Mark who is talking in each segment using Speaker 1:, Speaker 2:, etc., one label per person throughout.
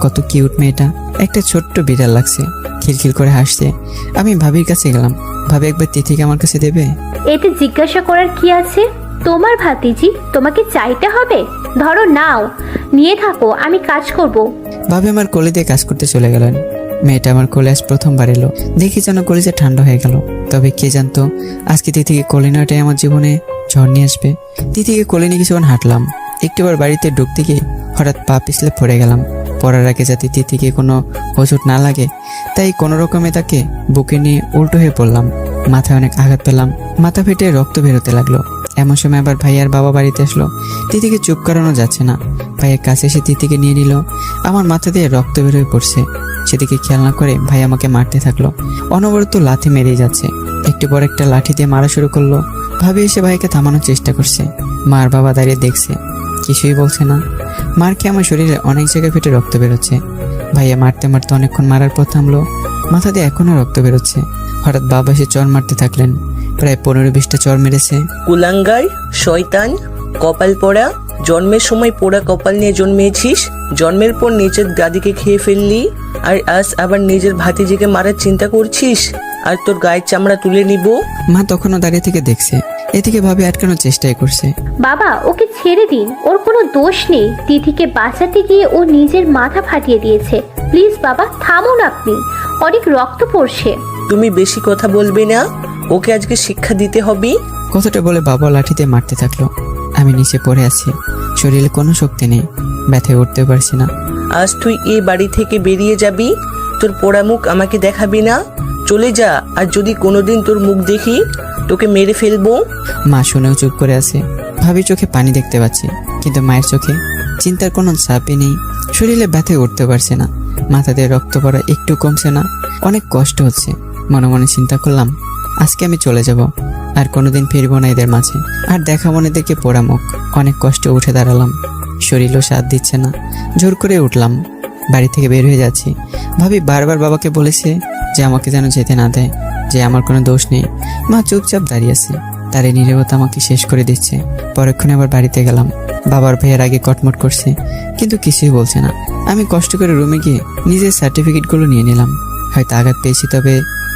Speaker 1: কত কিউট মেয়েটা, একটা ছোট্ট বিড়াল লাগছে, খিলখিল করে হাসছে। আমি ভাবির কাছে গেলাম, ভাবি একবার তিথিকে আমার কাছে দেবে?
Speaker 2: এতে জিজ্ঞাসা করার কি আছে? তোমার ভাতিজি, তোমাকে চাইতে হবে? ধরো, নাও, নিয়ে থাকো, আমি কাজ করব।
Speaker 1: ভাবি আমার কোলে দিয়ে কাজ করতে চলে গেলেন। মেয়েটা আমার কোলে আজ প্রথমবার এলো, দেখি যেন কলেজে ঠান্ডা হয়ে গেল। তবে কে জানতো আজকে তিথিকে কোলে নেওয়াটাই আমার জীবনে ঝড় নিয়ে আসবে। তিথিকে কোলে নিয়ে কিছুক্ষণ হাঁটলাম, একটুবার বাড়িতে ঢুকতে গিয়ে হঠাৎ পা পিছলে পড়ে গেলাম। পড়ার আগে যাতে তিথিকে কোনো হোঁচট না লাগে, তাই কোনো রকমে তাকে বুকে নিয়ে উল্টো হয়ে পড়লাম। মাথায় অনেক আঘাত পেলাম, মাথা ফেটে রক্ত বেরোতে লাগলো। এমন সময় আবার ভাইয়ার বাবা বাড়িতে আসলো। তিথিকে চুপ করানো যাচ্ছে না, ভাইয়ের কাছে এসে তিথিকে নিয়ে নিল। আমার মাথা দিয়ে রক্ত বেরোয় পড়ছে, সেদিকে খেয়াল না করে ভাই আমাকে মারতে থাকলো। অনবরত লাথি মেরেই যাচ্ছে, একটু পর একটা লাঠি দিয়ে মারা শুরু করলো। ভাবি এসে ভাইকে থামানোর চেষ্টা করছে, মার বাবা দাঁড়িয়ে দেখছে, কিছুই বলছে না। মার খেয়ে আমার শরীরে অনেক জায়গায় ফেটে রক্ত বেরোচ্ছে। ভাইয়া মারতে মারতে অনেকক্ষণ মারার পর থামলো, মাথা দিয়ে এখনো রক্ত বেরোচ্ছে। হঠাৎ বাবা এসে চর মারতে থাকলেন, প্রায় 15-20টা চর মেরেছে।
Speaker 3: কুলাঙ্গার, শয়তান, কপাল পোড়া, জন্মের সময় পোড়া কপাল নিয়ে জন্মেছিস, জন্মের পর নিজের দাদিকে খেয়ে ফেললি, আর আজ আবার নিজের ভাতিজিকে মারার চিন্তা করছিস, আর তোর গায়ের চামড়া তুলে নিব।
Speaker 1: মা তখনও দাঁড়িয়ে থেকে দেখছে, এদিকে ভাবি আটকানোর চেষ্টাই করছে।
Speaker 2: বাবা, ওকে ছেড়ে দিন, ওর কোনো দোষ নেই। তিথিকে বাঁচাতে গিয়ে ও নিজের মাথা ফাটিয়ে দিয়েছে। প্লিজ বাবা, থামুন আপনি, অনেক রক্ত পড়ছে।
Speaker 3: তুমি বেশি কথা বলবে না, ওকে আজকে শিক্ষা দিতে হবে।
Speaker 1: কথাটা বলে বাবা লাঠিতে মারতে থাকলো। আমি নিচে পড়ে আছি, শরীরে কোনো শক্তি নেই, ব্যথায় উঠতে পারছি না।
Speaker 3: আজ তুই এ বাড়ি থেকে বেরিয়ে যাবি, তোর পোড়া মুখ আমাকে দেখাবি না, চলে যা। আর যদি কোনোদিন তোর মুখ দেখি, তোকে মেরে ফেলবো।
Speaker 1: মা শুনেও চুপ করে আছে। ভাবি চোখে পানি দেখতে পাচ্ছি, কিন্তু মায়ের চোখে চিন্তার কোনো চাপই নেই। শরীরে ব্যথায় উঠতে পারছে না, মাথা দিয়ে রক্ত পড়া একটু কমছে না, অনেক কষ্ট হচ্ছে। মনে মনে চিন্তা করলাম, আজকে আমি চলে যাব, আর কোনোদিন ফিরবো না এদের মাঝে। আর দেখা মনে দেখে পোড়া মুখ, অনেক কষ্টে উঠে দাঁড়ালাম। শরীরও সাথ দিচ্ছে না, জোর করে উঠলাম, বাড়ি থেকে বের হয়ে যাচ্ছি। ভাবি বারবার বাবাকে বলেছে যে আমাকে যেন যেতে না দেয়, যে আমার কোনো দোষ নেই। মা চুপচাপ দাঁড়িয়ে আছে, তার এই নীরবতা আমাকে শেষ করে দিচ্ছে। পরক্ষণে আবার বাড়িতে গেলাম, বাবার ভাইয়ের আগে কটমট করছে, কিন্তু কিছুই বলছে না। আমি কষ্ট করে রুমে গিয়ে নিজের সার্টিফিকেটগুলো নিয়ে নিলাম। হয়তো আঘাত পেয়েছি, তবে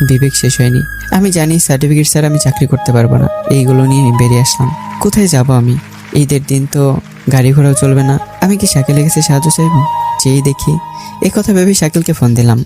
Speaker 1: বিবেক শেষ হয়নি। আমি জানি সার্টিফিকেট ছাড়া আমি চাকরি করতে পারবো না। এইগুলো নিয়ে বেরিয়ে আসলাম। কোথায় যাব আমি? ঈদের দিন তো গাড়ি ঘোড়াও চলবে না। আমি কি শাকিলের কাছে সাহায্য চাইবো? যেই দেখি, এই কথা ভেবে শাকিলকে ফোন দিলাম।